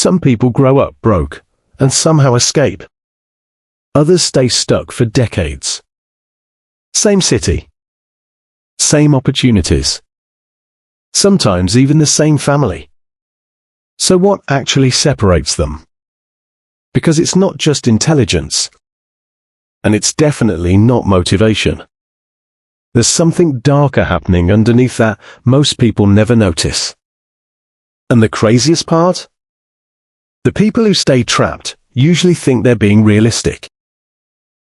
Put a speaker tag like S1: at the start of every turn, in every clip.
S1: Some people grow up broke and somehow escape. Others stay stuck for decades. Same city. Same opportunities. Sometimes even the same family. So what actually separates them? Because it's not just intelligence. And it's definitely not motivation. There's something darker happening underneath that most people never notice. And the craziest part? The people who stay trapped usually think they're being realistic.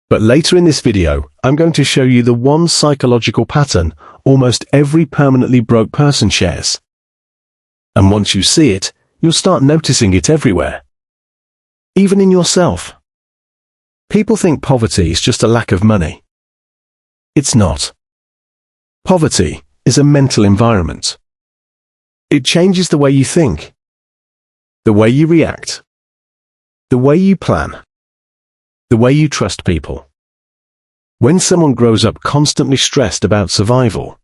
S1: But later in this video, I'm going to show you the one psychological pattern almost every permanently broke person shares. And once you see it, you'll start noticing it everywhere. Even in yourself. People think poverty is just a lack of money. It's not. Poverty is a mental environment. It changes the way you think, the way you react, the way you plan, the way you trust people. When someone grows up constantly stressed about survival,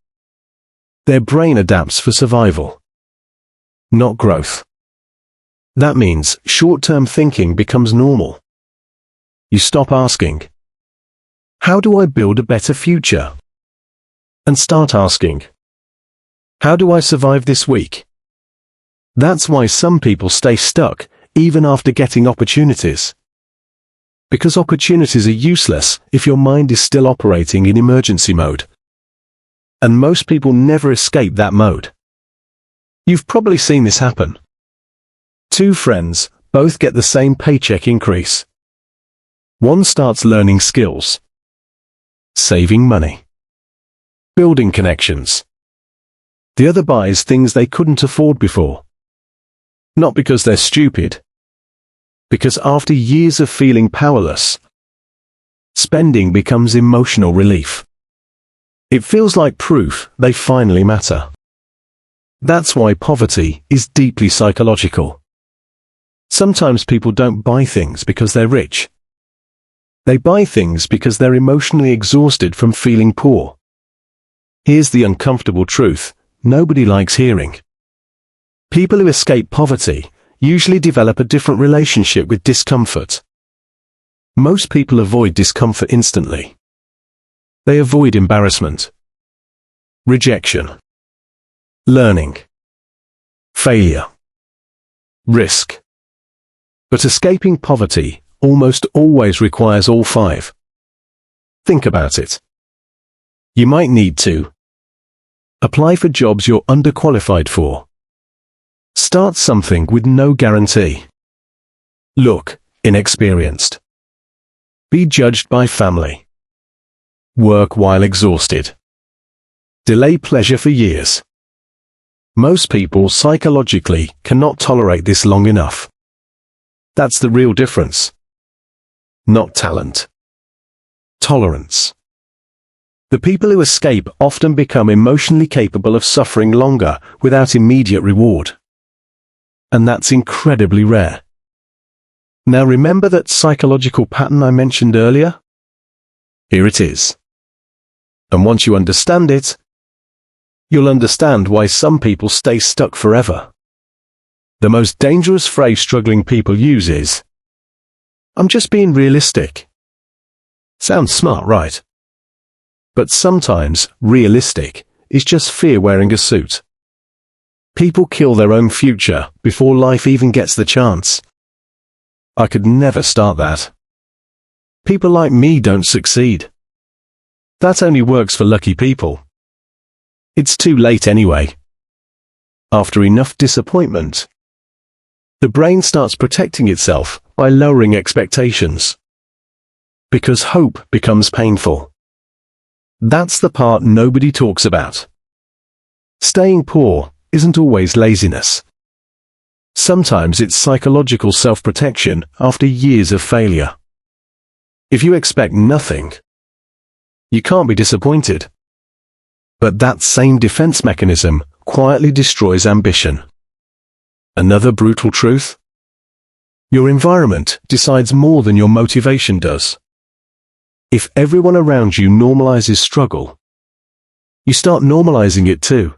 S1: their brain adapts for survival, not growth. That means short-term thinking becomes normal. You stop asking, how do I build a better future? And start asking, how do I survive this week? That's why some people stay stuck, even after getting opportunities. Because opportunities are useless if your mind is still operating in emergency mode. And most people never escape that mode. You've probably seen this happen. Two friends both get the same paycheck increase. One starts learning skills, saving money, building connections. The other buys things they couldn't afford before. Not because they're stupid, because after years of feeling powerless, spending becomes emotional relief. It feels like proof they finally matter. That's why poverty is deeply psychological. Sometimes people don't buy things because they're rich. They buy things because they're emotionally exhausted from feeling poor. Here's the uncomfortable truth nobody likes hearing. People who escape poverty usually develop a different relationship with discomfort. Most people avoid discomfort instantly. They avoid embarrassment, rejection, learning, failure, risk. But escaping poverty almost always requires all five. Think about it. You might need to apply for jobs you're underqualified for. Start something with no guarantee. Look inexperienced. Be judged by family. Work while exhausted. Delay pleasure for years. Most people psychologically cannot tolerate this long enough. That's the real difference. Not talent. Tolerance. The people who escape often become emotionally capable of suffering longer without immediate reward. And that's incredibly rare. Now remember that psychological pattern I mentioned earlier? Here it is. And once you understand it, you'll understand why some people stay stuck forever. The most dangerous phrase struggling people use is, I'm just being realistic. Sounds smart, right? But sometimes, realistic is just fear wearing a suit. People kill their own future before life even gets the chance. I could never start that. People like me don't succeed. That only works for lucky people. It's too late anyway. After enough disappointment, the brain starts protecting itself by lowering expectations. Because hope becomes painful. That's the part nobody talks about. Staying poor isn't always laziness. Sometimes it's psychological self-protection after years of failure. If you expect nothing, you can't be disappointed. But that same defense mechanism quietly destroys ambition. Another brutal truth? Your environment decides more than your motivation does. If everyone around you normalizes struggle, you start normalizing it too.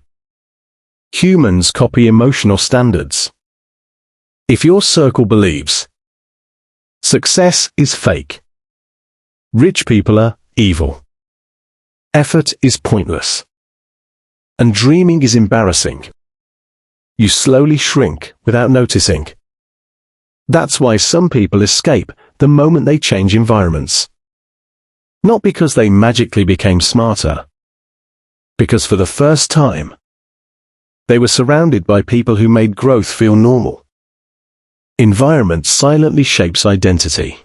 S1: Humans copy emotional standards. If your circle believes success is fake, rich people are evil, effort is pointless, and dreaming is embarrassing, you slowly shrink without noticing. That's why some people escape the moment they change environments. Not because they magically became smarter, because for the first time, they were surrounded by people who made growth feel normal. Environment silently shapes identity,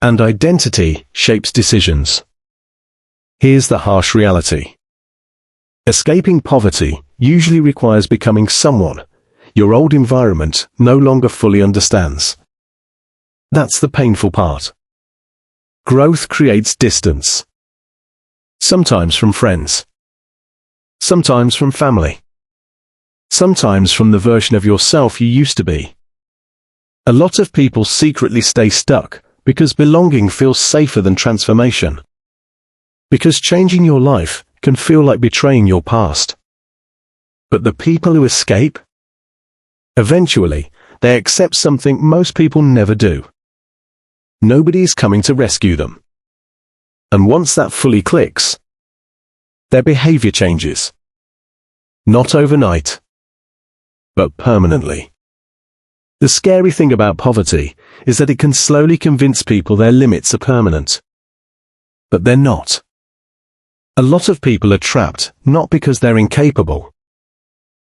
S1: and identity shapes decisions. Here's the harsh reality. Escaping poverty usually requires becoming someone your old environment no longer fully understands. That's the painful part. Growth creates distance. Sometimes from friends. Sometimes from family. Sometimes from the version of yourself you used to be. A lot of people secretly stay stuck because belonging feels safer than transformation. Because changing your life can feel like betraying your past. But the people who escape, eventually, they accept something most people never do. Nobody is coming to rescue them. And once that fully clicks, their behavior changes. Not overnight, but permanently. The scary thing about poverty is that it can slowly convince people their limits are permanent. But they're not. A lot of people are trapped not because they're incapable,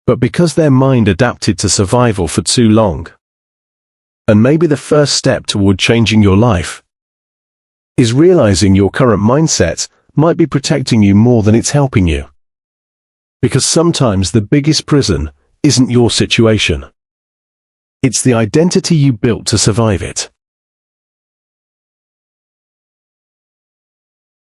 S1: but because their mind adapted to survival for too long. And maybe the first step toward changing your life is realizing your current mindset might be protecting you more than it's helping you. Because sometimes the biggest prison isn't your situation. It's the identity you built to survive it.